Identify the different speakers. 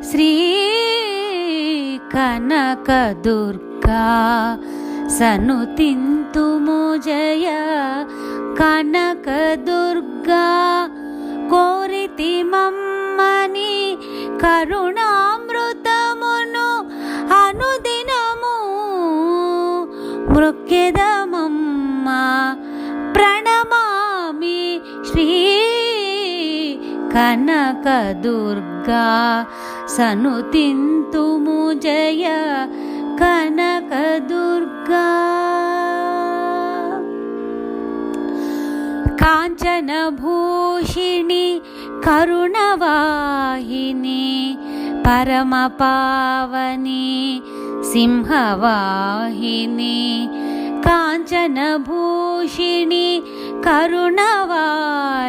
Speaker 1: శ్రీ కనకదుర్గా సనుతింతుము జయ కనకదుర్గా కోరితి మమ్మని కరుణామృతమును అనుదినము మృక్కెదమమ్మ ప్రణమామి శ్రీ కనకదుర్గా సనుతింతుము జయ కనకదుర్గా కాంచనభూషిణి కరుణవాహిని పరమపావని సింహవాహిని కాంచనభూషిణి కరుణవాహిని